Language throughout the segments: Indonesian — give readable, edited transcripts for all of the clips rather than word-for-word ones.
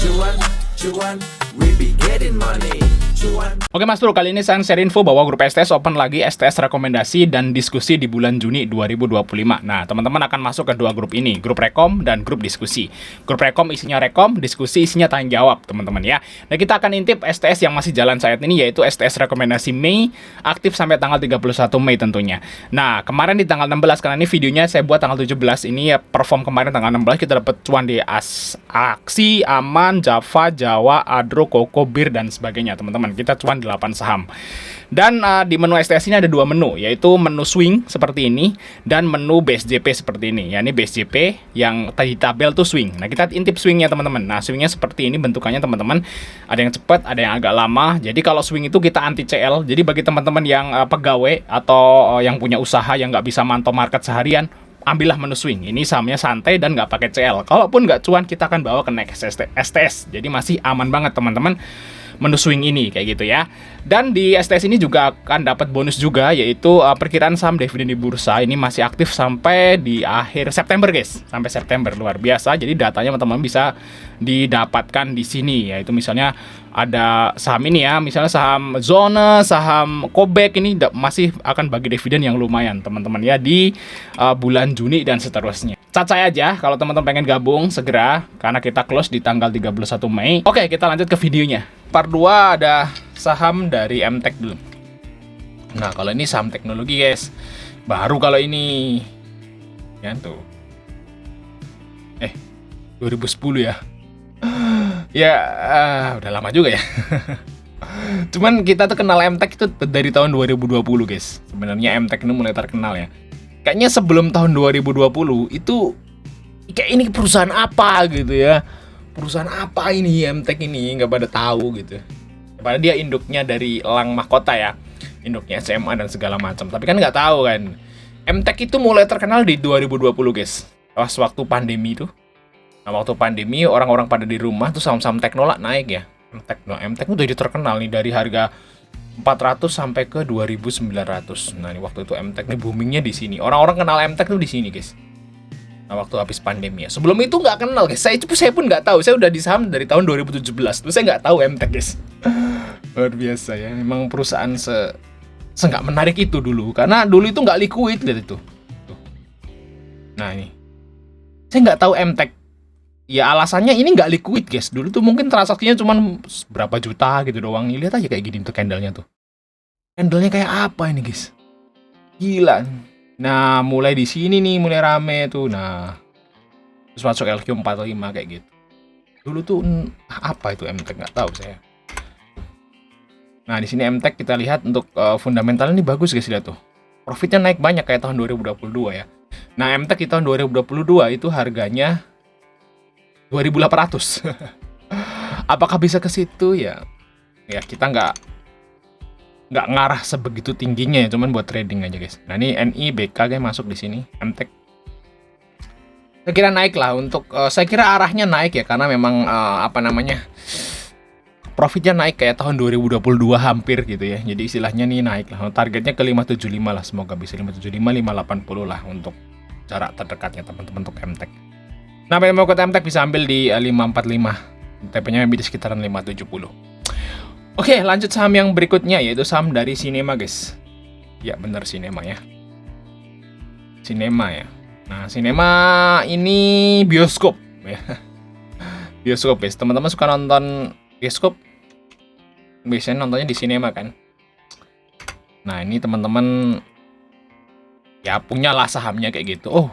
Cuan, cuan, we be getting money. Cuan. Oke Mas Bro, kali ini saya share info bahwa grup STS open lagi STS rekomendasi dan diskusi di bulan Juni 2025. Nah, teman-teman akan masuk ke dua grup ini, grup rekom dan grup diskusi. Grup rekom isinya rekom, diskusi isinya tanya jawab, teman-teman ya. Nah, kita akan intip STS yang masih jalan saat ini, yaitu STS rekomendasi Mei, aktif sampai tanggal 31 Mei tentunya. Nah, kemarin di tanggal 16, karena ini videonya saya buat tanggal 17, ini ya perform kemarin tanggal 16, kita dapat cuan di Aksi, Aman, Java, Jawa, Adro, Koko, Bir, dan sebagainya, teman-teman. Kita cuan 8 saham. Dan di menu STS ini ada dua menu, yaitu menu swing seperti ini dan menu base JP seperti ini. Ya, ini base JP yang tadi tabel tuh swing. Nah, kita intip swingnya teman-teman. Nah, swingnya seperti ini bentukannya teman-teman. Ada yang cepat, ada yang agak lama. Jadi kalau swing itu kita anti CL. Jadi bagi teman-teman yang pegawai atau yang punya usaha yang nggak bisa mantau market seharian, ambillah menu swing. Ini sahamnya santai dan nggak pakai CL. Kalaupun nggak cuan, kita akan bawa ke next STS. Jadi masih aman banget teman-teman menu swing ini kayak gitu ya. Dan di STS ini juga akan dapat bonus juga, yaitu perkiraan saham dividen di bursa ini masih aktif sampai di akhir September guys. Sampai September, luar biasa. Jadi datanya teman-teman bisa didapatkan di sini, yaitu misalnya ada saham ini ya, misalnya saham Zona, saham Kobek ini masih akan bagi dividen yang lumayan teman-teman ya di bulan Juni dan seterusnya. Cacai aja kalau teman-teman pengen gabung segera, karena kita close di tanggal 31 Mei. Oke, kita lanjut ke videonya. Part 2 ada saham dari MTech dulu. Nah, kalau ini saham teknologi guys, baru kalau ini ya tuh 2010 ya. Ya udah lama juga ya. Cuman kita tuh kenal MTech itu dari tahun 2020 guys. Sebenarnya MTech ini mulai terkenal ya. Kayaknya sebelum tahun 2020 itu kayak ini perusahaan apa gitu ya. Perusahaan apa ini MTech ini, nggak pada tahu gitu. Padahal dia induknya dari Elang Mahkota ya, induknya SMA dan segala macam. Tapi kan nggak tahu kan, MTech itu mulai terkenal di 2020 guys, pas waktu pandemi itu. Nah, waktu pandemi orang-orang pada di rumah tuh saham-saham teknola naik ya. MTech udah jadi terkenal nih dari harga 400 sampai ke 2.900. Nah, ini waktu itu MTech nih boomingnya di sini. Orang-orang kenal MTech tuh di sini guys. Nah, waktu habis pandemi ya. Sebelum itu nggak kenal guys. Saya pun nggak tahu. Saya udah di saham dari tahun 2017. Terus saya nggak tahu MTech guys. Luar biasa ya. Memang perusahaan nggak menarik itu dulu. Karena dulu itu nggak liquid lihat itu. Tuh. Nah ini. Saya nggak tahu MTech. Ya alasannya ini nggak liquid guys. Dulu tuh mungkin transaksinya cuma berapa juta gitu doang. Nih lihat aja kayak gini tuh candlenya tuh. Candlenya kayak apa ini guys? Gila. Nah, mulai di sini nih, mulai rame tuh. Nah, terus masuk LQ45 kayak gitu. Dulu tuh apa itu MTech nggak tahu saya. Nah, di sini MTech kita lihat untuk fundamental ini bagus guys, lihat tuh. Profitnya naik banyak kayak tahun 2022 ya. Nah, MTech di tahun 2022 itu harganya 2.800. Apakah bisa ke situ ya? Ya, kita nggak ngarah sebegitu tingginya ya, cuman buat trading aja guys. Nah ini NI, BK kayak masuk di sini, MTech. Saya kira naik lah untuk, saya kira arahnya naik ya, karena memang profitnya naik kayak tahun 2022 hampir gitu ya. Jadi istilahnya nih naik lah. Targetnya ke 575 lah, semoga bisa 575, 580 lah untuk jarak terdekatnya teman-teman untuk MTech. Nah, kalau mau ke MTech bisa ambil di 545. TP-nya di sekitaran 570. Oke, lanjut saham yang berikutnya, yaitu saham dari Sinema guys. Ya benar, Sinema ya. Sinema ya. Nah, Sinema ini bioskop ya. Bioskop guys. Teman-teman suka nonton bioskop? Biasanya nontonnya di Sinema kan. Nah, ini teman-teman ya punyalah sahamnya kayak gitu.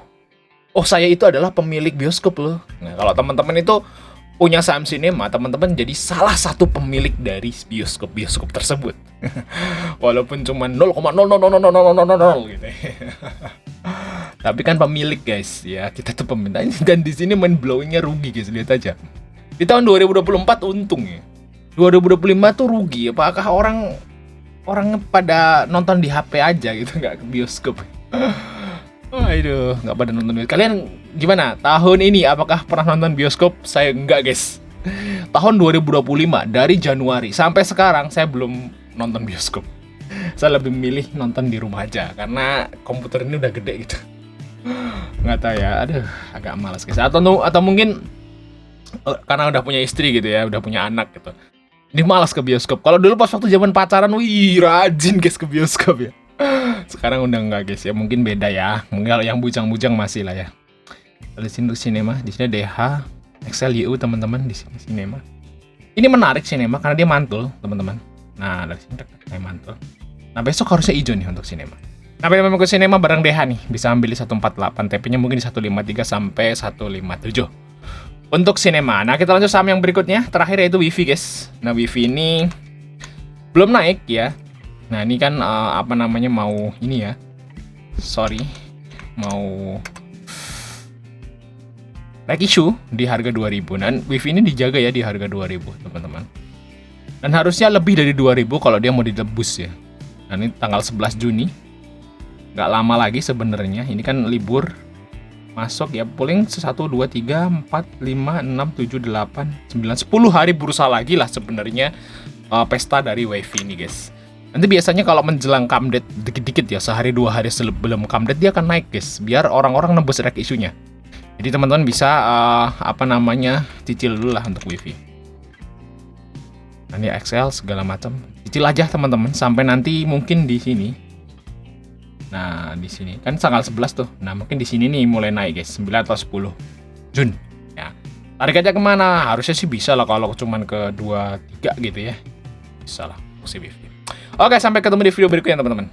Oh saya itu adalah pemilik bioskop loh. Nah, kalau teman-teman itu punya saham Sinema, teman-teman jadi salah satu pemilik dari bioskop tersebut. Walaupun cuma 0,0000000 gitu. Tapi kan pemilik guys, ya kita tuh pemilik. Dan di sini main blowingnya rugi guys, lihat aja. Di tahun 2024 untung ya. 2025 tuh rugi. Apakah orang pada nonton di HP aja gitu, nggak ke bioskop? Aduh, nggak pada nonton. Kalian gimana? Tahun ini apakah pernah nonton bioskop? Saya enggak guys. Tahun 2025 dari Januari sampai sekarang saya belum nonton bioskop. Saya lebih memilih nonton di rumah aja karena komputer ini udah gede gitu. Nggak tahu ya, aduh agak malas guys. Atau mungkin karena udah punya istri gitu ya, udah punya anak gitu. Ini malas ke bioskop. Kalau dulu pas waktu zaman pacaran, wih rajin guys ke bioskop ya. Sekarang udah enggak guys ya, mungkin beda ya. Mungkin kalau yang bujang-bujang masih lah ya. Di sini untuk sinema, di sini DH, Excel YU teman-teman, di sini sinema. Ini menarik sinema karena dia mantul teman-teman. Nah dari sini kayak mantul. Nah besok harusnya hijau nih untuk sinema. Nah memang ke sinema bareng DH nih, bisa ambil di 148, TP-nya mungkin di 153 sampai 157. Untuk sinema. Nah kita lanjut saham yang berikutnya, terakhir yaitu Wifi guys. Nah Wifi ini belum naik ya. Nah ini kan apa namanya mau ini ya, mau naik isu di harga 2000. Dan Wifi ini dijaga ya di harga 2000 teman-teman. Dan harusnya lebih dari 2000 kalau dia mau ditebus ya. Nah ini tanggal 11 Juni, nggak lama lagi sebenarnya. Ini kan libur, masuk ya, paling 1, 2, 3, 4, 5, 6, 7, 8, 9, 10 hari berusaha lagi lah sebenarnya pesta dari Wifi ini guys. Nanti biasanya kalau menjelang Kamdet dikit-dikit ya, sehari 2 hari sebelum Kamdet dia akan naik guys, biar orang-orang nebus rek isunya. Jadi teman-teman bisa cicil dulu lah untuk Wifi. Nanti Excel segala macam, cicil aja teman-teman sampai nanti mungkin di sini. Nah, di sini kan tanggal 11 tuh. Nah, mungkin di sini nih mulai naik guys, 9 atau 10 Jun. Ya. Tarik aja kemana? Harusnya sih bisa lah kalau cuman ke 2, 3 gitu ya. Bisa lah, si Wifi. Oke, sampai ketemu di video berikutnya teman-teman.